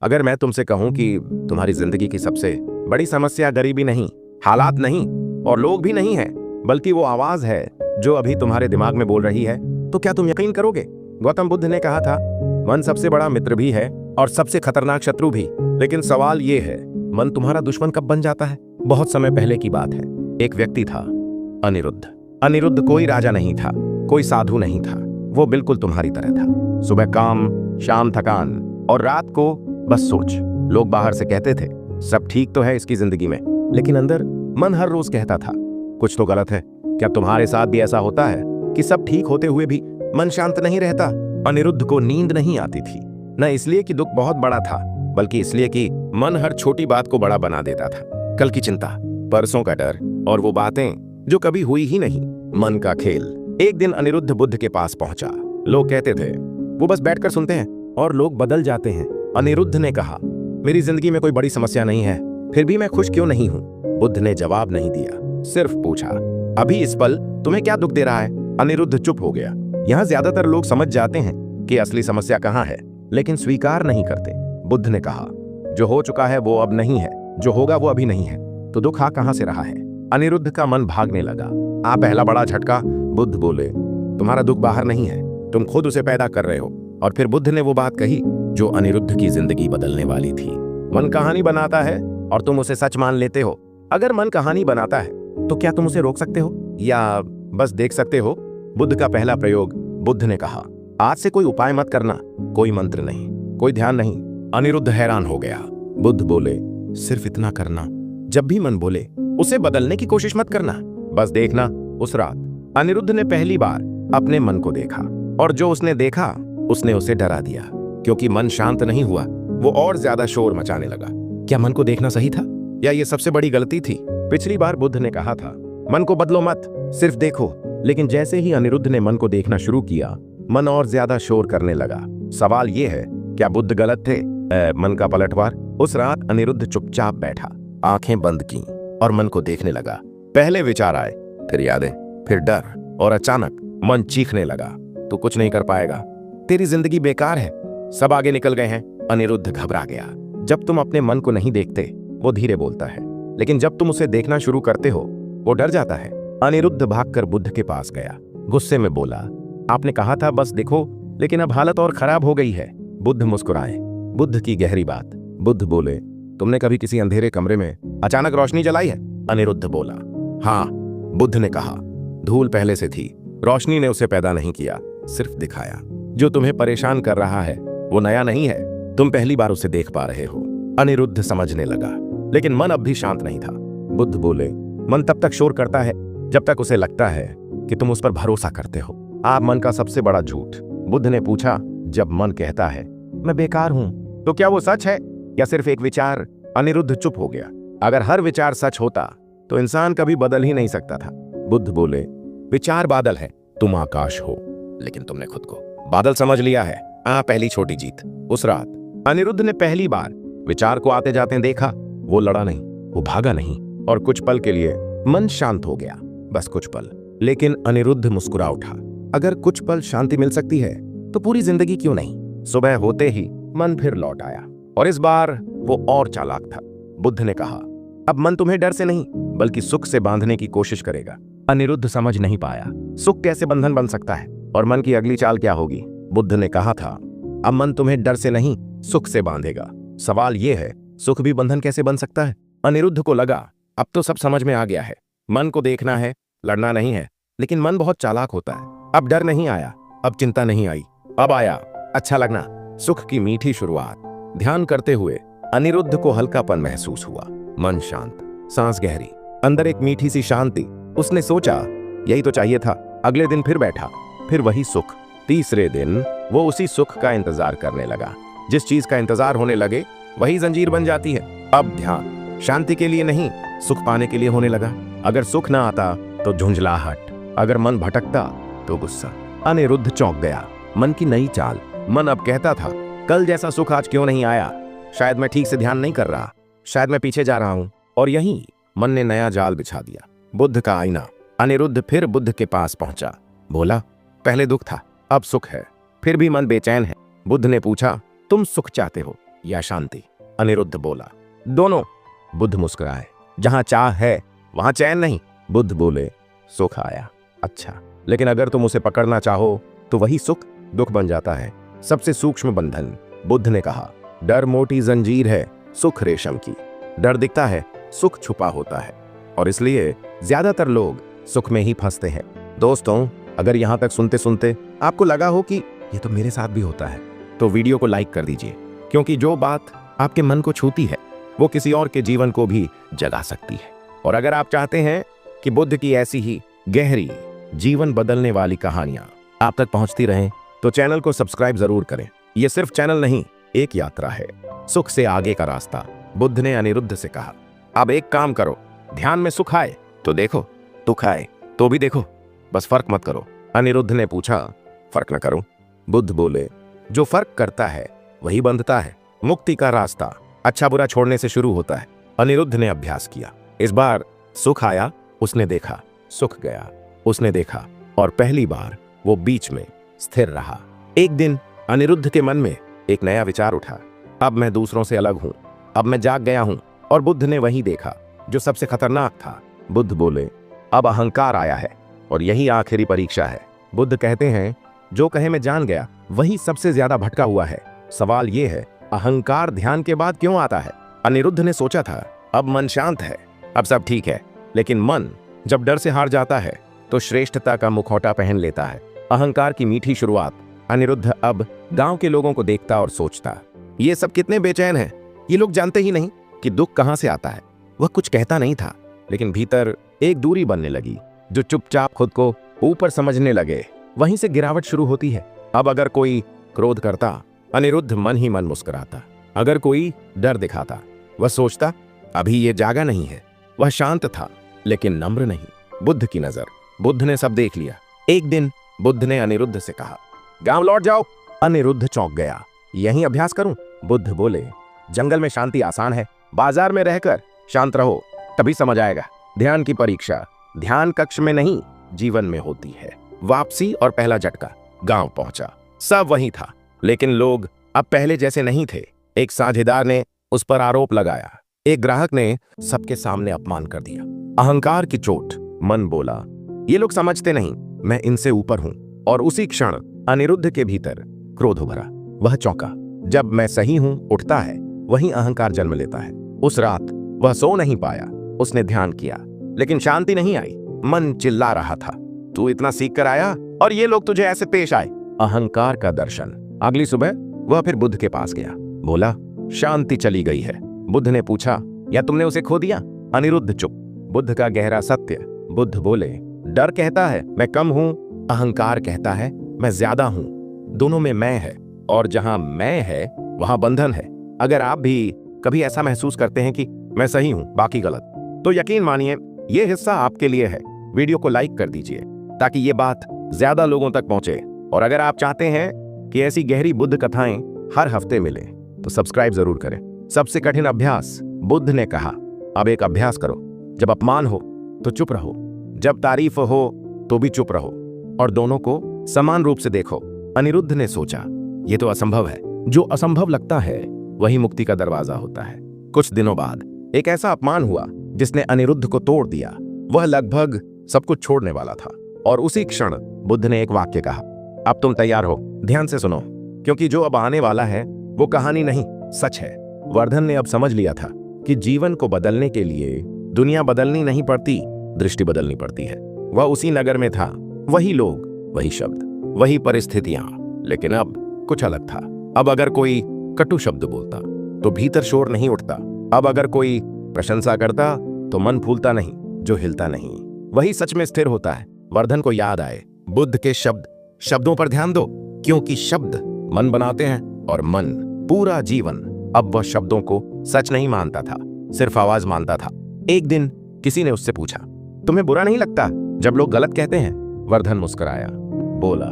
अगर मैं तुमसे कहूं कि तुम्हारी जिंदगी की सबसे बड़ी समस्या गरीबी नहीं, हालात नहीं और लोग भी नहीं है, बल्कि वो आवाज है जो अभी तुम्हारे दिमाग में बोल रही है, तो क्या तुम यकीन करोगे? गौतम बुद्ध ने कहा था, मन सबसे बड़ा मित्र भी है और सबसे खतरनाक शत्रु भी। लेकिन सवाल ये है, मन तुम्हारा दुश्मन कब बन जाता है? बहुत समय पहले की बात है। एक व्यक्ति था, अनिरुद्ध। अनिरुद्ध कोई राजा नहीं था, कोई साधु नहीं था। वो बिल्कुल तुम्हारी तरह था। सुबह काम, शाम थकान और रात को बस सोच। लोग बाहर से कहते थे सब ठीक तो है इसकी जिंदगी में, लेकिन अंदर मन हर रोज कहता था कुछ तो गलत है। क्या तुम्हारे साथ भी ऐसा होता है कि सब ठीक होते हुए भी मन शांत नहीं रहता? अनिरुद्ध को नींद नहीं आती थी, न इसलिए कि दुख बहुत बड़ा था, बल्कि इसलिए कि मन हर छोटी बात को बड़ा बना देता था। कल की चिंता, परसों का डर और वो बातें जो कभी हुई ही नहीं। मन का खेल। एक दिन अनिरुद्ध बुद्ध के पास पहुंचा। लोग कहते थे वो बस बैठकर सुनते हैं और लोग बदल जाते हैं। अनिरुद्ध ने कहा, मेरी जिंदगी में कोई बड़ी समस्या नहीं है, फिर भी मैं खुश क्यों नहीं हूं? बुद्ध ने जवाब नहीं दिया, सिर्फ पूछा, अभी इस पल तुम्हें क्या दुख दे रहा है? अनिरुद्ध चुप हो गया। यहाँ ज्यादातर लोग समझ जाते हैं कि असली समस्या कहाँ है, लेकिन स्वीकार नहीं करते। बुद्ध ने कहा, जो हो चुका है वो अब नहीं है, जो होगा वो अभी नहीं है, तो दुख आ कहां से रहा है? अनिरुद्ध का मन भागने लगा। पहला बड़ा झटका। बुद्ध बोले, तुम्हारा दुख बाहर नहीं है, तुम खुद उसे पैदा कर रहे हो। और फिर बुद्ध ने वो बात कही जो अनिरुद्ध की जिंदगी बदलने वाली थी। मन कहानी बनाता है और तुम उसे सच मान लेते हो। अगर मन कहानी बनाता है तो क्या तुम उसे रोक सकते हो या बस देख सकते हो? बुद्ध का पहला प्रयोग। बुद्ध ने कहा, आज से कोई उपाय मत करना, कोई मंत्र नहीं, कोई ध्यान नहीं। अनिरुद्ध हैरान हो गया। बुद्ध बोले, सिर्फ इतना करना, जब भी मन बोले उसे बदलने की कोशिश मत करना, बस देखना। उस रात अनिरुद्ध ने पहली बार अपने मन को देखा और जो उसने देखा उसने उसे डरा दिया। क्योंकि मन शांत नहीं हुआ, वो और ज्यादा शोर मचाने लगा। क्या मन को देखना सही था या ये सबसे बड़ी गलती थी? पिछली बार बुद्ध ने कहा था, मन को बदलो मत, सिर्फ देखो। लेकिन जैसे ही अनिरुद्ध ने मन को देखना शुरू किया, मन और ज्यादा शोर करने लगा। सवाल ये है, क्या बुद्ध गलत थे? मन का पलटवार। उस रात अनिरुद्ध चुपचाप बैठा, आंखें बंद की और मन को देखने लगा। पहले विचार आए, फिर यादें, फिर डर, और अचानक मन चीखने लगा, तू कुछ नहीं कर पाएगा, तेरी जिंदगी बेकार है, सब आगे निकल गए हैं। अनिरुद्ध घबरा गया। जब तुम अपने मन को नहीं देखते वो धीरे बोलता है, लेकिन जब तुम उसे देखना शुरू करते हो वो डर जाता है। अनिरुद्ध भागकर बुद्ध के पास गया। गुस्से में बोला, आपने कहा था बस देखो, लेकिन अब हालत और खराब हो गई है। बुद्ध मुस्कुराए। बुद्ध की गहरी बात। बुद्ध बोले, तुमने कभी किसी अंधेरे कमरे में अचानक रोशनी जलाई है? अनिरुद्ध बोला, हाँ। बुद्ध ने कहा, धूल पहले से थी, रोशनी ने उसे पैदा नहीं किया, सिर्फ दिखाया। जो तुम्हें परेशान कर रहा है वो नया नहीं है, तुम पहली बार उसे देख पा रहे हो। अनिरुद्ध समझने लगा, लेकिन मन अब भी शांत नहीं था। बुद्ध बोले, मन तब तक शोर करता है जब तक उसे लगता है कि तुम उस पर भरोसा करते हो। आप मन का सबसे बड़ा झूठ। बुद्ध ने पूछा, जब मन कहता है मैं बेकार हूं, तो क्या वो सच है या सिर्फ एक विचार? अनिरुद्ध चुप हो गया। अगर हर विचार सच होता तो इंसान कभी बदल ही नहीं सकता था। बुद्ध बोले, विचार बादल है, तुम आकाश हो, लेकिन तुमने खुद को बादल समझ लिया है। पहली छोटी जीत। उस रात अनिरुद्ध ने पहली बार विचार को आते जाते देखा। वो लड़ा नहीं, वो भागा नहीं, और कुछ पल के लिए मन शांत हो गया, बस कुछ पल। लेकिन अनिरुद्ध मुस्कुरा उठा। अगर कुछ पल शांति मिल सकती है तो पूरी जिंदगी क्यों नहीं? सुबह होते ही मन फिर लौट आया, और इस बार वो और चालाक था। बुद्ध ने कहा, अब मन तुम्हें डर से नहीं बल्कि सुख से बांधने की कोशिश करेगा। अनिरुद्ध समझ नहीं पाया, सुख कैसे बंधन बन सकता है और मन की अगली चाल क्या होगी? बुद्ध ने कहा था, अब मन तुम्हें डर से नहीं सुख से बांधेगा। सवाल यह है, सुख भी बंधन कैसे बन सकता है? अनिरुद्ध को लगा, अब तो सब समझ में आ गया है। मन को देखना है, लड़ना नहीं है। लेकिन मन बहुत चालाक होता है। अब डर नहीं आया, अब चिंता नहीं आई, अब आया अच्छा लगना, सुख की मीठी शुरुआत। ध्यान करते हुए अनिरुद्ध को हल्कापन महसूस हुआ, मन शांत, सांस गहरी, अंदर एक मीठी सी शांति। उसने सोचा, यही तो चाहिए था। अगले दिन फिर बैठा, फिर वही सुख। तीसरे दिन वो उसी सुख का इंतजार करने लगा। जिस चीज का इंतजार होने लगे वही जंजीर बन जाती है। अब ध्यान शांति के लिए नहीं, सुख पाने के लिए होने लगा। अगर सुख ना आता तो झुंझलाहट, अगर मन भटकता तो गुस्सा। अनिरुद्ध चौंक गया। मन की नई चाल। मन अब कहता था, कल जैसा सुख आज क्यों नहीं आया? शायद मैं ठीक से ध्यान नहीं कर रहा, शायद मैं पीछे जा रहा हूं। और यहीं मन ने नया जाल बिछा दिया। बुद्ध का आईना। अनिरुद्ध फिर बुद्ध के पास पहुंचा। बोला, पहले दुख था, अब सुख है, फिर भी मन बेचैन है। बुद्ध ने पूछा, तुम सुख चाहते हो या शांति? अनिरुद्ध बोला, दोनों। बुद्ध मुस्कुराए, जहां चाह है वहां चैन नहीं। बुद्ध बोले, सुख आया। अच्छा, लेकिन अगर तुम उसे पकड़ना चाहो तो वही सुख दुख बन जाता है, सबसे सूक्ष्म बंधन। बुद्ध ने कहा, डर मोटी जंजीर है, सुख रेशम की। डर दिखता है, सुख छुपा होता है, और इसलिए ज्यादातर लोग सुख में ही फंसते हैं। दोस्तों, अगर यहां तक सुनते सुनते आपको लगा हो कि ये तो मेरे साथ भी होता है, तो वीडियो को लाइक कर दीजिए, क्योंकि जो बात आपके मन को छूती है वो किसी और के जीवन को भी जगा सकती है। और अगर आप चाहते हैं कि बुद्ध की ऐसी ही गहरी जीवन बदलने वाली कहानियां आप तक पहुंचती रहें, तो चैनल को सब्सक्राइब जरूर करें। यह सिर्फ चैनल नहीं, एक यात्रा है, सुख से आगे का रास्ता। बुद्ध ने अनिरुद्ध से कहा, अब एक काम करो, ध्यान में सुख आए तो देखो, दुख आए तो भी देखो, बस फर्क मत करो। अनिरुद्ध ने पूछा, फर्क न करूं? बुद्ध बोले, जो फर्क करता है वही बंधता है। मुक्ति का रास्ता अच्छा बुरा छोड़ने से शुरू होता है। अनिरुद्ध ने अभ्यास किया। इस बार सुख आया, उसने देखा, सुख गया, उसने देखा, और पहली बार वो बीच में स्थिर रहा। एक दिन अनिरुद्ध के मन में एक नया विचार उठा, अब मैं दूसरों से अलग हूं, अब मैं जाग गया हूं। और बुद्ध ने वही देखा जो सबसे खतरनाक था। बुद्ध बोले, अब अहंकार आया है, और यही आखिरी परीक्षा है। बुद्ध कहते हैं, जो कहे मैं जान गया वही सबसे ज्यादा भटका हुआ है। सवाल यह है, अहंकार ध्यान के बाद क्यों आता है? अनिरुद्ध ने सोचा था, अब मन शांत है, अब सब ठीक है, लेकिन मन जब डर से हार जाता है तो श्रेष्ठता का मुखौटा पहन लेता है। अहंकार की मीठी शुरुआत। अनिरुद्ध अब गांव के लोगों को देखता और सोचता, ये सब कितने बेचैन हैं, ये लोग जानते ही नहीं कि दुख कहां से आता है। वह कुछ कहता नहीं था, लेकिन भीतर एक दूरी बनने लगी। जो चुपचाप खुद को ऊपर समझने लगे, वहीं से गिरावट शुरू होती है। अब अगर कोई क्रोध करता, अनिरुद्ध मन ही मन मुस्कुराता। अगर कोई डर दिखाता, वह सोचता, अभी ये जागा नहीं है। वह शांत था, लेकिन नम्र नहीं। बुद्ध की नजर। बुद्ध ने सब देख लिया। एक दिन बुद्ध ने अनिरुद्ध से कहा, गांव लौट जाओ। अनिरुद्ध चौंक गया, यहीं अभ्यास करूं? बुद्ध बोले, जंगल में शांति आसान है, बाजार में रहकर शांत रहो, तभी समझ आएगा। ध्यान की परीक्षा ध्यान कक्ष में नहीं, जीवन में होती है। वापसी और पहला झटका। गांव पहुंचा, सब वही था, लेकिन लोग अब पहले जैसे नहीं थे। एक साझेदार ने उस पर आरोप लगाया, एक ग्राहक ने सबके सामने अपमान कर दिया। अहंकार की चोट। मन बोला, ये लोग समझते नहीं, मैं इनसे ऊपर हूं। और उसी क्षण अनिरुद्ध के भीतर क्रोध उभरा। वह चौंका। जब मैं सही हूं उठता है, वहीं अहंकार जन्म लेता है। उस रात वह सो नहीं पाया। उसने ध्यान किया, लेकिन शांति नहीं आई। मन चिल्ला रहा था, तू इतना सीख कर आया और ये लोग तुझे ऐसे पेश आए। अहंकार का दर्शन। अगली सुबह वह फिर बुद्ध के पास गया। बोला, शांति चली गई है। बुद्ध ने पूछा, या तुमने उसे खो दिया? अनिरुद्ध चुप। बुद्ध का गहरा सत्य। बुद्ध बोले, डर कहता है मैं कम हूं, अहंकार कहता है मैं ज्यादा हूं। दोनों में मैं है, और जहां मैं है वहां बंधन है। अगर आप भी कभी ऐसा महसूस करते हैं कि मैं सही हूं बाकी गलत, तो यकीन मानिए यह हिस्सा आपके लिए है। वीडियो को लाइक कर दीजिए ताकि ये बात ज्यादा लोगों तक पहुंचे। और अगर आप चाहते हैं कि ऐसी गहरी बुद्ध कथाएं हर हफ्ते मिले, तो सब्सक्राइब जरूर करें। सबसे कठिन अभ्यास। बुद्ध ने कहा, अब एक अभ्यास करो, जब अपमान हो तो चुप रहो, जब तारीफ हो तो भी चुप रहो, और दोनों को समान रूप से देखो। अनिरुद्ध ने सोचा, यह तो असंभव है। जो असंभव लगता है वही मुक्ति का दरवाजा होता है। कुछ दिनों बाद एक ऐसा अपमान हुआ जिसने अनिरुद्ध को तोड़ दिया। वह लगभग सब कुछ छोड़ने वाला था, और उसी क्षण बुद्ध ने एक वाक्य कहा, अब तुम तैयार हो, ध्यान से सुनो, क्योंकि जो अब आने वाला है वो कहानी नहीं, सच है। वर्धन ने अब समझ लिया था कि जीवन को बदलने के लिए दुनिया बदलनी नहीं पड़ती, दृष्टि बदलनी पड़ती है। वह उसी नगर में था, वही लोग, वही शब्द, वही परिस्थितियां, लेकिन अब कुछ अलग था। अब अगर कोई कटु शब्द बोलता तो भीतर शोर नहीं उठता। अब अगर कोई प्रशंसा करता तो मन फूलता नहीं, जो हिलता नहीं वही सच में स्थिर होता है। वर्धन को याद आए बुद्ध के शब्द, शब्दों पर ध्यान दो, क्योंकि शब्द मन बनाते हैं, और मन पूरा जीवन। अब वह शब्दों को सच नहीं मानता था, सिर्फ आवाज मानता था। एक दिन किसी ने उससे पूछा, तुम्हें बुरा नहीं लगता जब लोग गलत कहते हैं? वर्धन मुस्कुराया, बोला,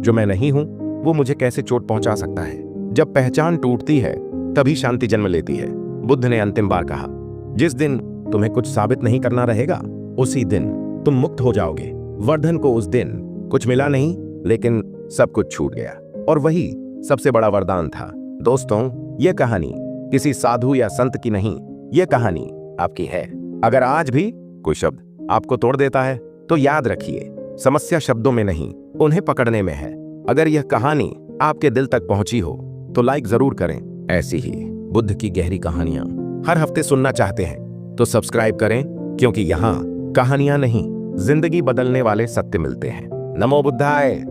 जो मैं नहीं हूं वो मुझे कैसे चोट पहुंचा सकता है? जब पहचान टूटती है तभी शांति जन्म लेती है। बुद्ध ने अंतिम बार कहा, जिस दिन तुम्हें कुछ साबित नहीं करना रहेगा, उसी दिन तुम मुक्त हो जाओगे। वर्धन को उस दिन कुछ मिला नहीं, लेकिन सब कुछ छूट गया, और वही सबसे बड़ा वरदान था। दोस्तों, यह कहानी किसी साधु या संत की नहीं, यह कहानी आपकी है। अगर आज भी कोई शब्द आपको तोड़ देता है तो याद रखिए, समस्या शब्दों में नहीं, उन्हें पकड़ने में है। अगर यह कहानी आपके दिल तक पहुंची हो तो लाइक जरूर करें। ऐसी ही बुद्ध की गहरी कहानियां हर हफ्ते सुनना चाहते हैं तो सब्सक्राइब करें, क्योंकि यहाँ कहानियां नहीं, जिंदगी बदलने वाले सत्य मिलते हैं। नमो बुद्धाय।